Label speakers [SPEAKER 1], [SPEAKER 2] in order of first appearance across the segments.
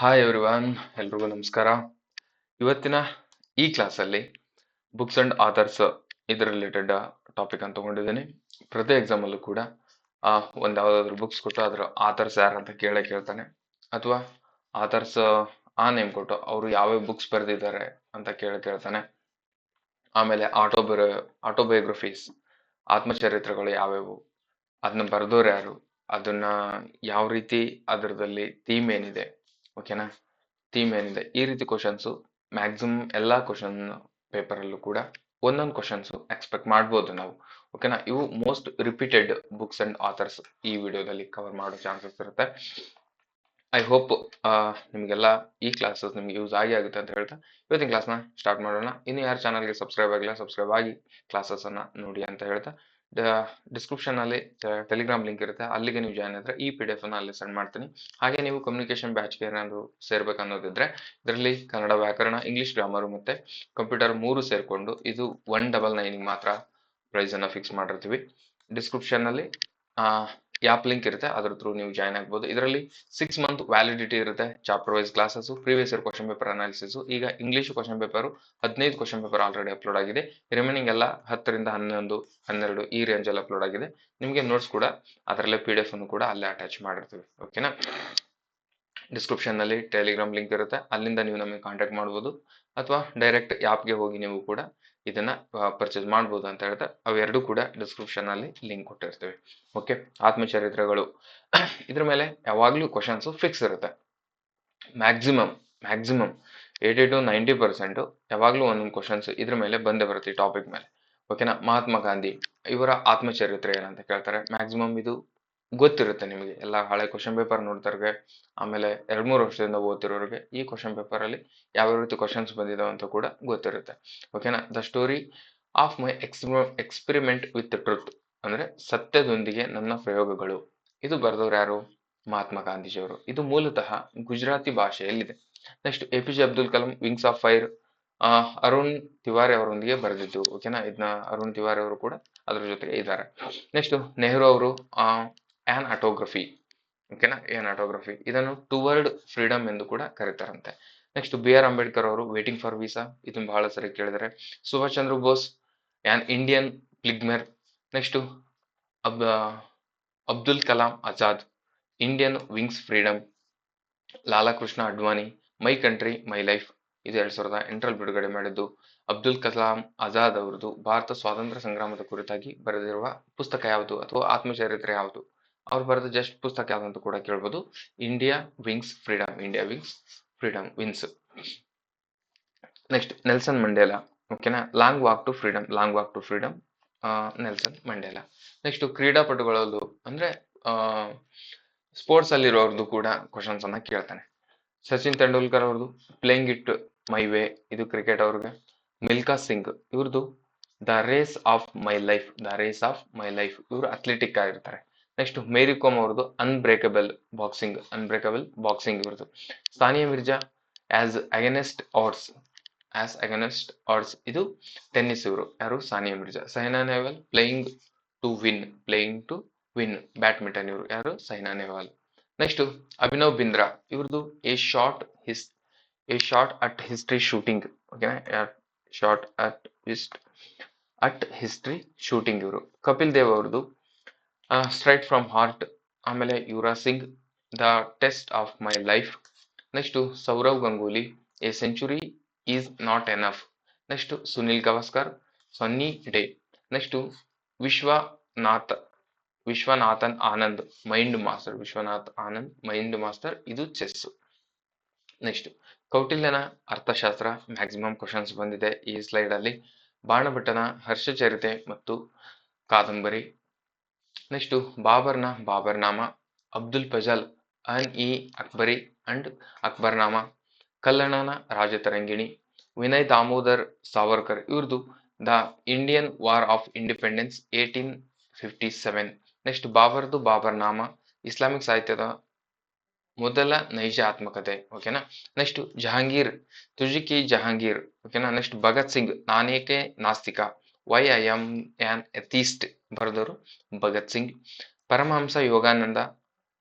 [SPEAKER 1] Hi everyone, ಎಲ್ರಿಗೂ ನಮಸ್ಕಾರ. ಇವತ್ತಿನ ಈ ಕ್ಲಾಸಲ್ಲಿ ಬುಕ್ಸ್ ಅಂಡ್ ಆಥರ್ಸ್ ಇದ್ರ ರಿಲೇಟೆಡ್ ಟಾಪಿಕ್ ಅಂತ ತಗೊಂಡಿದ್ದೀನಿ. ಪ್ರತಿ ಎಕ್ಸಾಮಲ್ಲೂ ಕೂಡ ಒಂದು ಯಾವುದಾದ್ರೂ ಬುಕ್ಸ್ ಕೊಟ್ಟು ಅದರ ಆಥರ್ಸ್ ಯಾರಂತ ಕೇಳ್ತಾನೆ, ಅಥವಾ ಆಥರ್ಸ್ ಆ ನೇಮ್ ಕೊಟ್ಟು ಅವರು ಯಾವ್ಯಾವ ಬುಕ್ಸ್ ಬರೆದಿದ್ದಾರೆ ಅಂತ ಕೇಳ್ತಾನೆ. ಆಮೇಲೆ ಆಟೋಬಯೋಗ್ರಫೀಸ್, ಆತ್ಮಚರಿತ್ರೆಗಳು ಯಾವ್ಯಾವು, ಅದನ್ನ ಬರೆದವ್ರು ಯಾರು, ಅದನ್ನ ಯಾವ ರೀತಿ ಅದರದಲ್ಲಿ ಥೀಮ್ ಏನಿದೆ, ಓಕೆನಾ, ಥೀಮ್ ಏನಿದೆ, ಈ ರೀತಿ ಕ್ವಶನ್ಸು ಮ್ಯಾಕ್ಸಿಮಮ್ ಎಲ್ಲ ಕ್ವಶನ್ ಪೇಪರಲ್ಲೂ ಕೂಡ ಒಂದೊಂದು ಕ್ವಶನ್ಸು ಎಕ್ಸ್ಪೆಕ್ಟ್ ಮಾಡ್ಬೋದು ನಾವು, ಓಕೆನಾ. ಇವು most repeated books and author's ಈ ವಿಡಿಯೋದಲ್ಲಿ ಕವರ್ ಮಾಡೋ ಚಾನ್ಸಸ್ ಇರುತ್ತೆ. ಐ ಹೋಪ್ ನಿಮಗೆಲ್ಲ ಈ ಕ್ಲಾಸಸ್ ನಿಮ್ಗೆ ಯೂಸ್ ಆಗುತ್ತೆ ಅಂತ ಹೇಳ್ತಾ ಇವತ್ತಿನ ಕ್ಲಾಸ್ನ ಸ್ಟಾರ್ಟ್ ಮಾಡೋಣ. ಇನ್ನು ಯಾರು ಚಾನಲ್ಗೆ ಸಬ್ಸ್ಕ್ರೈಬ್ ಆಗಿಲ್ಲ, ಸಬ್ಸ್ಕ್ರೈಬ್ ಆಗಿ ಕ್ಲಾಸಸ್ ಅನ್ನ ನೋಡಿ ಅಂತ ಹೇಳ್ತಾ, ಡಿಸ್ಕ್ರಿಪ್ಷನ್ ಅಲ್ಲಿ ಟೆಲಿಗ್ರಾಮ್ ಲಿಂಕ್ ಇರುತ್ತೆ, ಅಲ್ಲಿಗೆ ನೀವು ಜಾಯ್ನ್ ಆದ್ರೆ ಈ PDF ಅನ್ನ ಅಲ್ಲಿ ಸೆಂಡ್ ಮಾಡ್ತೀನಿ. ಹಾಗೆ ನೀವು ಕಮ್ಯುನಿಕೇಶನ್ ಬ್ಯಾಚ್ಗೆ ಏನಾದ್ರು ಸೇರ್ಬೇಕನ್ನೋದಿದ್ರೆ ಇದರಲ್ಲಿ ಕನ್ನಡ ವ್ಯಾಕರಣ, ಇಂಗ್ಲಿಷ್ ಗ್ರಾಮರ್ ಮತ್ತೆ ಕಂಪ್ಯೂಟರ್ 3 ಸೇರ್ಕೊಂಡು ಇದು 199 ಮಾತ್ರ ಪ್ರೈಸ್ ಅನ್ನ ಫಿಕ್ಸ್ ಮಾಡಿರ್ತೀವಿ. ಡಿಸ್ಕ್ರಿಪ್ಷನ್ ಅಲ್ಲಿ ಆ್ಯಪ್ ಲಿಂಕ್ ಇರುತ್ತೆ, ಅದ್ರ ಥ್ರೂ ನೀವು ಜಾಯ್ನ್ ಆಗ್ಬೋದು. ಇದರಲ್ಲಿ 6 ಮಂತ್ ವ್ಯಾಲಿಡಿಟಿ ಇರುತ್ತೆ. Chapter wise classes, previous year question paper analysis. ಈಗ English question paper 15 question paper already upload ಆಗಿದೆ. ರಿಮೈನಿಂಗ್ ಎಲ್ಲ 10 ರಿಂದ 11, 12 ಈ ರೇಂಜ್ ಅಲ್ಲಿ ಅಪ್ಲೋಡ್ ಆಗಿದೆ. ನಿಮಗೆ ನೋಟ್ಸ್ ಕೂಡ ಅದರಲ್ಲೇ PDF ಅನ್ನು ಕೂಡ ಅಲ್ಲೇ ಅಟ್ಯಾಚ್ ಮಾಡಿರ್ತೀವಿ, ಓಕೆನಾ. ಡಿಸ್ಕ್ರಿಪ್ಷನ್ ನಲ್ಲಿ ಟೆಲಿಗ್ರಾಮ್ ಲಿಂಕ್ ಇರುತ್ತೆ, ಅಲ್ಲಿಂದ ನೀವು ನಮಗೆ ಕಾಂಟ್ಯಾಕ್ಟ್ ಮಾಡ್ಬೋದು, ಅಥವಾ ಡೈರೆಕ್ಟ್ ಆ್ಯಪ್ಗೆ ಹೋಗಿ ನೀವು ಕೂಡ ಇದನ್ನ ಪರ್ಚೇಸ್ ಮಾಡ್ಬೋದು ಅಂತ ಹೇಳ್ತಾ ಅವೆರಡು ಕೂಡ ಡಿಸ್ಕ್ರಿಪ್ಷನ್ ಅಲ್ಲಿ ಲಿಂಕ್ ಕೊಟ್ಟಿರ್ತೀವಿ. ಓಕೆ, ಆತ್ಮಚರಿತ್ರೆಗಳು ಇದ್ರ ಮೇಲೆ ಯಾವಾಗ್ಲೂ ಕ್ವಶನ್ಸ್ ಫಿಕ್ಸ್ ಇರುತ್ತೆ. ಮ್ಯಾಕ್ಸಿಮಮ್ 80 to 90% ಯಾವಾಗ್ಲೂ ಒಂದೊಂದು ಕ್ವಶನ್ಸ್ ಇದ್ರ ಮೇಲೆ ಬಂದೇ ಬರುತ್ತೆ, ಈ ಟಾಪಿಕ್ ಮೇಲೆ, ಓಕೆನಾ. ಮಹಾತ್ಮ ಗಾಂಧಿ ಇವರ ಆತ್ಮಚರಿತ್ರೆ ಏನಂತ ಕೇಳ್ತಾರೆ. ಮ್ಯಾಕ್ಸಿಮಮ್ ಇದು ಗೊತ್ತಿರುತ್ತೆ ನಿಮಗೆ, ಎಲ್ಲ ಹಳೆ ಕ್ವಶನ್ ಪೇಪರ್ ನೋಡ್ತಾರ್ಗೆ, ಆಮೇಲೆ 2-3 ವರ್ಷದಿಂದ ಓದ್ತಿರೋರಿಗೆ ಈ ಕ್ವಶನ್ ಪೇಪರ್ ಅಲ್ಲಿ ಯಾವ ರೀತಿ ಕ್ವಶನ್ಸ್ ಬಂದಿದಾವೆ ಅಂತ ಕೂಡ ಗೊತ್ತಿರುತ್ತೆ, ಓಕೆನಾ. The story of my experiment with truth ಅಂದ್ರೆ ಸತ್ಯದೊಂದಿಗೆ ನನ್ನ ಪ್ರಯೋಗಗಳು. ಇದು ಬರೆದವ್ರು ಯಾರು? ಮಹಾತ್ಮ ಗಾಂಧೀಜಿಯವರು. ಇದು ಮೂಲತಃ ಗುಜರಾತಿ ಭಾಷೆಯಲ್ಲಿದೆ. Next APJ Abdul Kalam wings of fire Arun Tiwari ಅವರೊಂದಿಗೆ ಬರೆದಿದ್ದು, ಓಕೆನಾ. ಇದನ್ನ ಅರುಣ್ ತಿವಾರಿ ಅವರು ಕೂಡ ಅದ್ರ ಜೊತೆಗೆ ಇದ್ದಾರೆ. ನೆಕ್ಸ್ಟ್ ನೆಹರು ಅವರು ಆನ್ ಆಟೋಗ್ರಫಿ, ಓಕೆನಾ, ಏನ್ ಆಟೋಗ್ರಫಿ, ಇದನ್ನು ಟುವರ್ಡ್ ಫ್ರೀಡಮ್ ಎಂದು ಕೂಡ ಕರೀತಾರಂತೆ. ನೆಕ್ಸ್ಟ್ BR ಅಂಬೇಡ್ಕರ್ ಅವರು ವೇಟಿಂಗ್ ಫಾರ್ ವೀಸಾ, ಇದನ್ನು ಬಹಳ ಸರಿ ಕೇಳಿದರೆ. Subhash Chandra Bose an Indian pilgrim. Next Abdul Kalam Azad Indian wings freedom. Lala Krishna Advani my country my life, ಇದು 2008 ಬಿಡುಗಡೆ ಮಾಡಿದ್ದು. ಅಬ್ದುಲ್ ಕಲಾಂ ಆಜಾದ್ ಅವರದು ಭಾರತ ಸ್ವಾತಂತ್ರ್ಯ ಸಂಗ್ರಾಮದ ಕುರಿತಾಗಿ ಬರೆದಿರುವ ಪುಸ್ತಕ ಯಾವುದು, ಅಥವಾ ಆತ್ಮಚರಿತ್ರೆ ಯಾವುದು? ಅವ್ರು ಬರೆದ ಜಸ್ಟ್ ಪುಸ್ತಕ ಯಾವ್ದಂತ ಕೂಡ ಕೇಳ್ಬೋದು. India wings freedom, India wings freedom, wins. Next Nelson Mandela, ಓಕೆನಾ. Long walk to freedom, Nelson Mandela. Next ಕ್ರೀಡಾಪಟುಗಳದ್ದು ಅಂದ್ರೆ ಸ್ಪೋರ್ಟ್ಸ್ ಅಲ್ಲಿರೋರ್ದು ಕೂಡ ಕ್ವಶನ್ಸ್ ಅನ್ನ ಕೇಳ್ತಾನೆ. ಸಚಿನ್ ತೆಂಡೂಲ್ಕರ್ ಅವ್ರದ್ದು ಪ್ಲೇಯಿಂಗ್ ಇಟ್ ಮೈ ವೇ, ಇದು ಕ್ರಿಕೆಟ್ ಅವ್ರಿಗೆ. ಮಿಲ್ಕಾ ಸಿಂಗ್ ಇವ್ರದ್ದು the race of my life, ಇವರು ಅಥ್ಲೆಟಿಕ್ ಆಗಿರ್ತಾರೆ. ನೆಕ್ಸ್ಟ್ ಮೇರಿ ಕೋಮ್ ಅವ್ರದ್ದು ಅನ್ಬ್ರೇಕಬಲ್ ಬಾಕ್ಸಿಂಗ್ ಇವ್ರದ್ದು. Sania Mirza ace against odds, ಇದು ಟೆನ್ನಿಸ್ ಇವರು, ಯಾರು? Sania Mirza. Saina Nehwal playing to win, badminton ಇವರು, ಯಾರು? ಸೈನಾ ನೆಹ್ವಾಲ್. ನೆಕ್ಸ್ಟ್ ಅಭಿನವ್ ಬಿಂದ್ರಾ ಇವ್ರದ್ದು a shot at history shooting, ಓಕೆನಾ, ಶಾರ್ಟ್ ಅಟ್ ಹಿಸ್ಟ್ರಿ ಶೂಟಿಂಗ್ ಇವರು. ಕಪಿಲ್ ದೇವ್ ಅವ್ರದ್ದು ಸ್ಟ್ರೈಟ್ ಫ್ರಮ್ ಹಾರ್ಟ್. ಆಮೇಲೆ Yuvraj Singh the test of my life. Next Sourav Ganguly a century is not enough. Next Sunil Gavaskar sunny day. Next Viswanathan Anand mind master, ಇದು chess. Next ಕೌಟಿಲ್ಯನ Arthashastra, maximum questions ಬಂದಿದೆ ಈ slide ಅಲ್ಲಿ. ಬಾಣಭಟ್ಟನ ಹರ್ಷಚರಿತೆ ಮತ್ತು ಕಾದಂಬರಿ. Next Baburnama, Abdul Fazal Ain i Akbari and Akbarnama. ಕಲ್ಲಣ್ಣನ ರಾಜತರಂಗಿಣಿ. ವಿನಯ್ ದಾಮೋದರ್ ಸಾವರ್ಕರ್ ಇವ್ರದ್ದು the Indian war of independence 1857. Next Baburnama Islamic ಸಾಹಿತ್ಯದ ಮೊದಲ ನೈಜ ಆತ್ಮಕಥೆ, ಓಕೆನಾ. ನೆಕ್ಸ್ಟ್ ಜಹಾಂಗೀರ್ ತುಜಿಕಿ ಜಹಾಂಗೀರ್, ಓಕೆನಾ. ನೆಕ್ಸ್ಟ್ ಭಗತ್ ಸಿಂಗ್ ನಾನೇಕೆ ನಾಸ್ತಿಕ, why I am an atheist, ಬರೆದವರು ಭಗತ್ ಸಿಂಗ್. ಪರಮಹಂಸ ಯೋಗಾನಂದ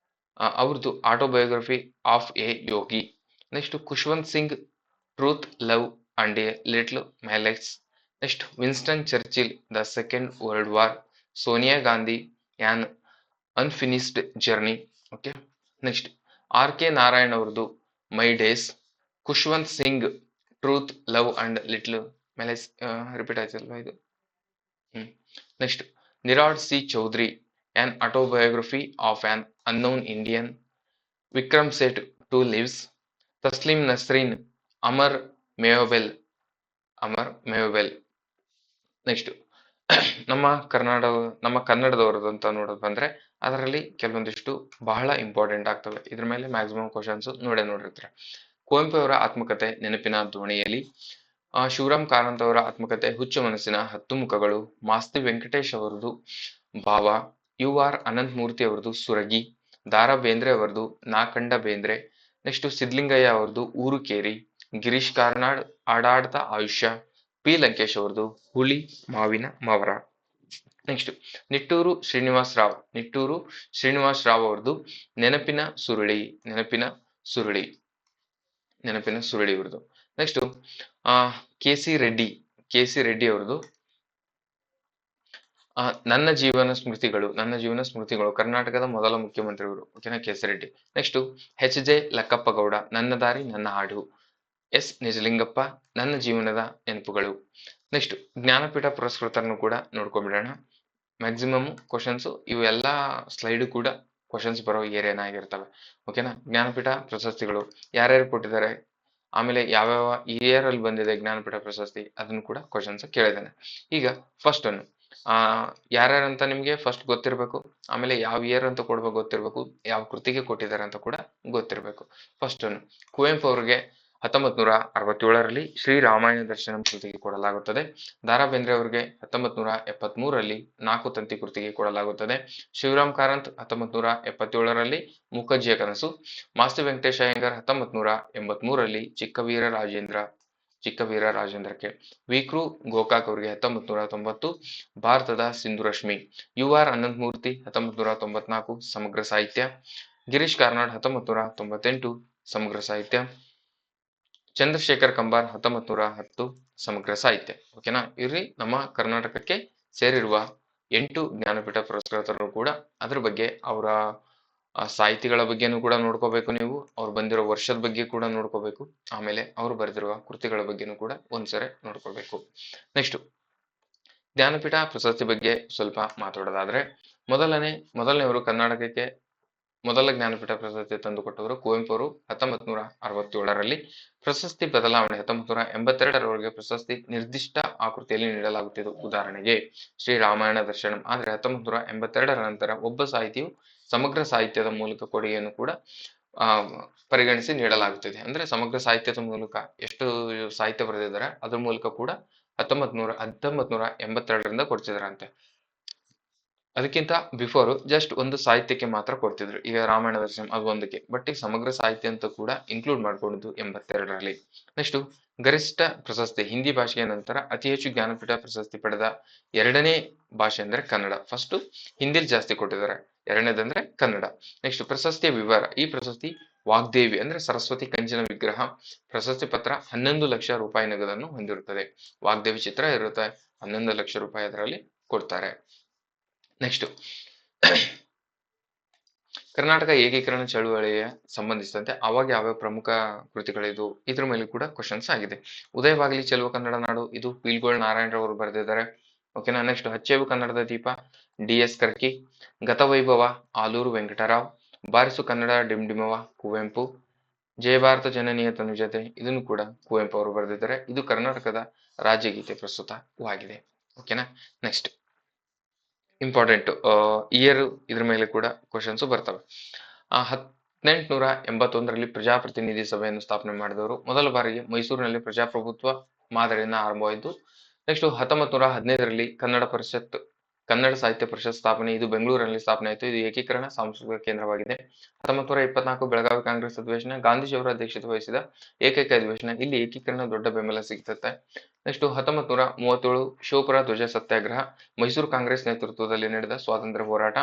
[SPEAKER 1] ಅವ್ರದ್ದು autobiography of a yogi. Next Khushwant Singh, truth, love and a little malice. Next Winston Churchill, the second world war. Sonia Gandhi, an unfinished journey. Okay. Next R K Narayan ಅವ್ರದ್ದು my days. Khushwant Singh, truth, love and little malice. Repeat ಆಯ್ತಲ್ವಾ ಇದು? Next Nirad C Chaudhuri, an autobiography of an unknown Indian. Vikram Sait, two lives. Taslima Nasrin, Amar Meyebela. Amar Meyebela. Next ನಮ್ಮ ಕನ್ನಡದವರದ್ದು ಅಂತ ನೋಡೋದು ಬಂದ್ರೆ ಅದರಲ್ಲಿ ಕೆಲವೊಂದಿಷ್ಟು ಬಹಳ ಇಂಪಾರ್ಟೆಂಟ್ ಆಗ್ತವೆ. ಇದ್ರ ಮೇಲೆ ಮ್ಯಾಕ್ಸಿಮಮ್ ಕ್ವಶನ್ಸ್ ನೋಡಿರ್ತಾರೆ. ಕುವೆಂಪು ಅವರ ಆತ್ಮಕಥೆ ನೆನಪಿನ ದೋಣಿಯಲ್ಲಿ. ಶಿವರಾಮ್ ಕಾರಂತ್ ಅವರ ಆತ್ಮಕಥೆ ಹುಚ್ಚು ಮನಸ್ಸಿನ 10 ಮುಖಗಳು. ಮಾಸ್ತಿ ವೆಂಕಟೇಶ್ ಅವರದು ಭಾವ. ಯು ಆರ್ ಅನಂತ್ ಮೂರ್ತಿ ಅವರದು ಸುರಗಿ. ದಾರಾ ಬೇಂದ್ರೆ ಅವರದು ನಾ ಕಂಡ ಬೇಂದ್ರೆ. ನೆಕ್ಸ್ಟ್ ಸಿದ್ಲಿಂಗಯ್ಯ ಅವರದು ಊರು ಕೇರಿ. ಗಿರೀಶ್ ಕಾರ್ನಾಡ್ ಆಡಾಡ್ತ ಆಯುಷ್ಯ. ಪಿ ಲಂಕೇಶ್ ಅವರದು ಹುಲಿ ಮಾವಿನ ಮವರ. ನೆಕ್ಸ್ಟ್ ನಿಟ್ಟೂರು ಶ್ರೀನಿವಾಸ್ ರಾವ್ ಅವರದು ನೆನಪಿನ ಸುರುಳಿ. ಇವ್ರದ್ದು. ನೆಕ್ಸ್ಟ್ ಕೆ ಸಿ ರೆಡ್ಡಿ ಅವರದು ನನ್ನ ಜೀವನ ಸ್ಮೃತಿಗಳು. ಕರ್ನಾಟಕದ ಮೊದಲ ಮುಖ್ಯಮಂತ್ರಿಗಳು. ಓಕೆನಾ, K C Reddy. Next H J Lakkappa Gowda, ನನ್ನ ದಾರಿ ನನ್ನ ಹಾಡು. ಎಸ್ ನಿಜಲಿಂಗಪ್ಪ, ನನ್ನ ಜೀವನದ ನೆನಪುಗಳು. ನೆಕ್ಸ್ಟ್ ಜ್ಞಾನಪೀಠ ಪುರಸ್ಕೃತರನ್ನು ಕೂಡ ನೋಡ್ಕೊಂಡ್ಬಿಡೋಣ. ಮ್ಯಾಕ್ಸಿಮಮ್ ಕ್ವಶನ್ಸ್ ಇವೆಲ್ಲ ಸ್ಲೈಡ್ ಕೂಡ ಕ್ವಶನ್ಸ್ ಬರೋ ಏರಿಯಾನ ಆಗಿರ್ತವೆ. ಓಕೆನಾ. ಜ್ಞಾನಪೀಠ ಪ್ರಶಸ್ತಿಗಳು ಯಾರ್ಯಾರು ಕೊಟ್ಟಿದ್ದಾರೆ, ಆಮೇಲೆ ಯಾವ್ಯಾವ ಇಯರ್ ಅಲ್ಲಿ ಬಂದಿದೆ ಜ್ಞಾನಪೀಠ ಪ್ರಶಸ್ತಿ, ಅದನ್ನು ಕೂಡ ಕ್ವಶನ್ಸ್ ಕೇಳಿದ್ದಾನೆ. ಈಗ ಫಸ್ಟ್ ಅನ್ನು ಯಾರ್ಯಾರಂತ ನಿಮ್ಗೆ ಫಸ್ಟ್ ಗೊತ್ತಿರಬೇಕು, ಆಮೇಲೆ ಯಾವ ಇಯರ್ ಅಂತ ಕೊಡ್ಬೇಕು ಗೊತ್ತಿರಬೇಕು, ಯಾವ ಕೃತಿಗೆ ಕೊಟ್ಟಿದ್ದಾರೆ ಅಂತ ಕೂಡ ಗೊತ್ತಿರಬೇಕು. ಫಸ್ಟ್ ಅನ್ನು ಕುವೆಂಪು ಅವರಿಗೆ 1967ರಲ್ಲಿ ಶ್ರೀ ರಾಮಾಯಣ ದರ್ಶನಂ ಕೃತಿಗೆ ಕೊಡಲಾಗುತ್ತದೆ. ದಾರಾ ಬೇಂದ್ರೆ ಅವರಿಗೆ 1973ರಲ್ಲಿ 4 ತಂತಿ ಕೃತಿಗೆ ಕೊಡಲಾಗುತ್ತದೆ. ಶಿವರಾಮ್ ಕಾರಂತ್ 1977ರಲ್ಲಿ ಮುಖಜ್ಜಿಯ ಕನಸು. ಮಾಸ್ತಿ ವೆಂಕಟೇಶ ಅಯ್ಯಂಗಾರ್ 1983ರಲ್ಲಿ ಚಿಕ್ಕ ವೀರ ರಾಜೇಂದ್ರಕ್ಕೆ. ವಿಕ್ರು ಗೋಕಾಕ್ ಅವರಿಗೆ 1990 ಭಾರತದ ಸಿಂಧು ರಶ್ಮಿ. ಯು ಆರ್ ಅನಂತ್ ಮೂರ್ತಿ 1994 ಸಮಗ್ರ ಸಾಹಿತ್ಯ. ಗಿರೀಶ್ ಕಾರ್ನಾಡ್ 1998 ಸಮಗ್ರ ಸಾಹಿತ್ಯ. ಚಂದ್ರಶೇಖರ್ ಕಂಬಾರ್ 1910 ಸಮಗ್ರ ಸಾಹಿತ್ಯ. ಓಕೆನಾ. ಇರ್ರಿ ನಮ್ಮ ಕರ್ನಾಟಕಕ್ಕೆ ಸೇರಿರುವ 8 ಜ್ಞಾನಪೀಠ ಪುರಸ್ಕೃತರು ಕೂಡ ಅದ್ರ ಬಗ್ಗೆ ಅವರ ಸಾಹಿತಿಗಳ ಬಗ್ಗೆನೂ ಕೂಡ ನೋಡ್ಕೋಬೇಕು ನೀವು. ಅವ್ರು ಬಂದಿರೋ ವರ್ಷದ ಬಗ್ಗೆ ಕೂಡ ನೋಡ್ಕೋಬೇಕು. ಆಮೇಲೆ ಅವ್ರು ಬರೆದಿರುವ ಕೃತಿಗಳ ಬಗ್ಗೆನೂ ಕೂಡ ಒಂದ್ಸರಿ ನೋಡ್ಕೋಬೇಕು. ನೆಕ್ಸ್ಟ್ ಜ್ಞಾನಪೀಠ ಪ್ರಶಸ್ತಿ ಬಗ್ಗೆ ಸ್ವಲ್ಪ ಮಾತಾಡೋದಾದ್ರೆ ಮೊದಲನೆಯವರು ಕರ್ನಾಟಕಕ್ಕೆ ಮೊದಲ ಜ್ಞಾನಪೀಠ ಪ್ರಶಸ್ತಿ ತಂದುಕೊಟ್ಟವರು ಕುವೆಂಪು ಅವರು 1967ರಲ್ಲಿ. ಪ್ರಶಸ್ತಿ ಬದಲಾವಣೆ 1982ರವರೆಗೆ ಪ್ರಶಸ್ತಿ ನಿರ್ದಿಷ್ಟ ಆಕೃತಿಯಲ್ಲಿ ನೀಡಲಾಗುತ್ತಿದ್ದು. ಉದಾಹರಣೆಗೆ ಶ್ರೀ ರಾಮಾಯಣ ದರ್ಶನಂ. ಆದ್ರೆ 1982ರ ನಂತರ ಒಬ್ಬ ಸಾಹಿತಿಯು ಸಮಗ್ರ ಸಾಹಿತ್ಯದ ಮೂಲಕ ಕೊಡುಗೆಯನ್ನು ಕೂಡ ಪರಿಗಣಿಸಿ ನೀಡಲಾಗುತ್ತಿದೆ. ಅಂದ್ರೆ ಸಮಗ್ರ ಸಾಹಿತ್ಯದ ಮೂಲಕ ಎಷ್ಟು ಸಾಹಿತ್ಯ ಬರೆದಿದ್ದಾರೆ ಅದ್ರ ಮೂಲಕ ಕೂಡ 1982ರಿಂದ ಕೊಡ್ತಿದಾರಂತೆ. ಅದಕ್ಕಿಂತ ಬಿಫೋರ್ ಜಸ್ಟ್ ಒಂದು ಸಾಹಿತ್ಯಕ್ಕೆ ಮಾತ್ರ ಕೊಡ್ತಿದ್ರು. ಈಗ ರಾಮಾಯಣ ದರ್ಶನ ಅದು ಒಂದಕ್ಕೆ, ಬಟ್ ಈಗ ಸಮಗ್ರ ಸಾಹಿತ್ಯ ಅಂತ ಕೂಡ ಇನ್ಕ್ಲೂಡ್ ಮಾಡ್ಕೊಂಡಿದ್ದು 82ರಲ್ಲಿ. ನೆಕ್ಸ್ಟ್ ಗರಿಷ್ಠ ಪ್ರಶಸ್ತಿ ಹಿಂದಿ ಭಾಷೆಯ ನಂತರ ಅತಿ ಹೆಚ್ಚು ಜ್ಞಾನಪೀಠ ಪ್ರಶಸ್ತಿ ಪಡೆದ ಎರಡನೇ ಭಾಷೆ ಅಂದ್ರೆ ಕನ್ನಡ. ಫಸ್ಟ್ ಹಿಂದಿಲಿ ಜಾಸ್ತಿ ಕೊಟ್ಟಿದ್ದಾರೆ, ಎರಡನೇದಂದ್ರೆ ಕನ್ನಡ. ನೆಕ್ಸ್ಟ್ ಪ್ರಶಸ್ತಿಯ ವಿವರ. ಈ ಪ್ರಶಸ್ತಿ ವಾಗ್ದೇವಿ ಅಂದ್ರೆ ಸರಸ್ವತಿ ಕಂಚಿನ ವಿಗ್ರಹ. ಪ್ರಶಸ್ತಿ ಪತ್ರ 11 ಲಕ್ಷ ರೂಪಾಯಿ ನಗದನ್ನು ಹೊಂದಿರುತ್ತದೆ. ವಾಗ್ದೇವಿ ಚಿತ್ರ ಇರುತ್ತೆ, 11 ಲಕ್ಷ ರೂಪಾಯಿ ಅದರಲ್ಲಿ ಕೊಡ್ತಾರೆ. ನೆಕ್ಸ್ಟ್ ಕರ್ನಾಟಕ ಏಕೀಕರಣ ಚಳುವಳಿಯ ಸಂಬಂಧಿಸಿದಂತೆ ಅವಾಗ ಯಾವ ಪ್ರಮುಖ ಕೃತಿಗಳಿದು, ಇದ್ರ ಮೇಲೆ ಕೂಡ ಕ್ವಶನ್ಸ್ ಆಗಿದೆ. ಉದಯವಾಗಲಿ ಚೆಲುವ ಕನ್ನಡ ನಾಡು, ಇದು ಪೀಲ್ಗೋಳ್ ನಾರಾಯಣರವರು ಬರೆದಿದ್ದಾರೆ. ಓಕೆನಾ. ನೆಕ್ಸ್ಟ್ ಹಚ್ಚೇವು ಕನ್ನಡದ ದೀಪ, DS ಕರ್ಕಿ. ಗತವೈಭವ, ಆಲೂರು ವೆಂಕಟರಾವ್. ಬಾರಿಸು ಕನ್ನಡ ಡಿಂಡಿಮವ, ಕುವೆಂಪು. ಜಯ ಭಾರತ ಜನನೀಯ ತನುಜತೆ, ಇದನ್ನು ಕೂಡ ಕುವೆಂಪು ಅವರು ಬರೆದಿದ್ದಾರೆ. ಇದು ಕರ್ನಾಟಕದ ರಾಜ್ಯಗೀತೆ ಪ್ರಸ್ತುತವಾಗಿದೆ. ಓಕೆನಾ. ನೆಕ್ಸ್ಟ್ ಇಂಪಾರ್ಟೆಂಟ್ ಇಯರ್, ಇದ್ರ ಮೇಲೆ ಕೂಡ ಕ್ವಶನ್ಸ್ ಬರ್ತವೆ. 1881ರಲ್ಲಿ ಪ್ರಜಾಪ್ರತಿನಿಧಿ ಸಭೆಯನ್ನು ಸ್ಥಾಪನೆ ಮಾಡಿದವರು. ಮೊದಲ ಬಾರಿಗೆ ಮೈಸೂರಿನಲ್ಲಿ ಪ್ರಜಾಪ್ರಭುತ್ವ ಮಾದರಿಯಿಂದ ಆರಂಭವಾಯಿತು. ನೆಕ್ಸ್ಟ್ 1915ರಲ್ಲಿ ಕನ್ನಡ ಸಾಹಿತ್ಯ ಪರಿಷತ್ ಸ್ಥಾಪನೆ. ಇದು ಬೆಂಗಳೂರಿನಲ್ಲಿ ಸ್ಥಾಪನೆ ಆಯಿತು. ಇದು ಏಕೀಕರಣ ಸಾಂಸ್ಕೃತಿಕ ಕೇಂದ್ರವಾಗಿದೆ. 1924 ಬೆಳಗಾವಿ ಕಾಂಗ್ರೆಸ್ ಅಧಿವೇಶನ, ಗಾಂಧೀಜಿಯವರ ಅಧ್ಯಕ್ಷತೆ ವಹಿಸಿದ ಏಕೈಕ ಅಧಿವೇಶನ. ಇಲ್ಲಿ ಏಕೀಕರಣ ದೊಡ್ಡ ಬೆಂಬಲ ಸಿಗ್ತದೆ. ನೆಕ್ಸ್ಟ್ 1937 ಶಿವಪುರ ಧ್ವಜ ಸತ್ಯಾಗ್ರಹ, ಮೈಸೂರು ಕಾಂಗ್ರೆಸ್ ನೇತೃತ್ವದಲ್ಲಿ ನಡೆದ ಸ್ವಾತಂತ್ರ್ಯ ಹೋರಾಟ.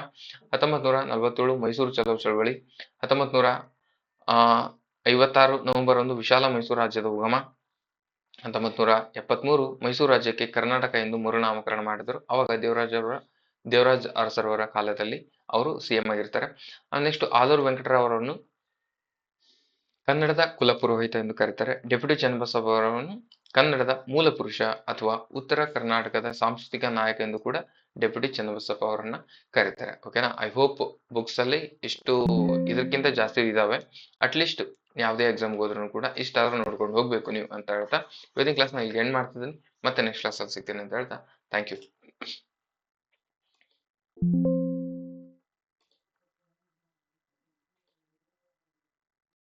[SPEAKER 1] 1947 ಮೈಸೂರು ಚಲೋ ಚಳವಳಿ. 1950 56 ನವೆಂಬರ್ ಒಂದು ವಿಶಾಲ ಮೈಸೂರು ರಾಜ್ಯದ ಉಗಮ. 1973 ಮೈಸೂರು ರಾಜ್ಯಕ್ಕೆ ಕರ್ನಾಟಕ ಎಂದು ಮರುನಾಮಕರಣ ಮಾಡಿದರು. ಅವಾಗ ದೇವರಾಜ ಅರಸರವರ ಕಾಲದಲ್ಲಿ ಅವರು ಸಿಎಂ ಆಗಿರ್ತಾರೆ. ನೆಕ್ಸ್ಟ್ ಆಲೂರು ವೆಂಕಟರಾವ್ ಅವರನ್ನು ಕನ್ನಡದ ಕುಲಪುರೋಹಿತ ಎಂದು ಕರೀತಾರೆ. ಡೆಪ್ಯೂಟಿ ಚನ್ನಬಸಪ್ಪ ಅವರನ್ನು ಕನ್ನಡದ ಮೂಲ ಪುರುಷ ಅಥವಾ ಉತ್ತರ ಕರ್ನಾಟಕದ ಸಾಂಸ್ಕೃತಿಕ ನಾಯಕ ಎಂದು ಕೂಡ ಡೆಪ್ಯೂಟಿ ಚನ್ನಬಸಪ್ಪ ಅವರನ್ನ ಕರೀತಾರೆ. ಓಕೆನಾ? ಐ ಹೋಪ್ ಬುಕ್ಸ್ ಅಲ್ಲಿ ಇಷ್ಟು ಇದಕ್ಕಿಂತ ಜಾಸ್ತಿ ಇದಾವೆ. ಅಟ್ಲೀಸ್ಟ್ ಯಾವುದೇ ಎಕ್ಸಾಮ್ಗೆ ಹೋದ್ರೂ ಕೂಡ ಇಷ್ಟಾದ್ರೂ ನೋಡ್ಕೊಂಡು ಹೋಗ್ಬೇಕು ನೀವು ಅಂತ ಹೇಳ್ತಾ ಇವತ್ತಿನ ಕ್ಲಾಸ್ ನ ಈಗ ಎಂಡ್ ಮಾಡ್ತಿದ್ದೀನಿ. ಮತ್ತೆ ನೆಕ್ಸ್ಟ್ ಕ್ಲಾಸ್ ಅಲ್ಲಿ ಸಿಗ್ತೀನಿ ಅಂತ ಹೇಳ್ತಾ ಥ್ಯಾಂಕ್ ಯು.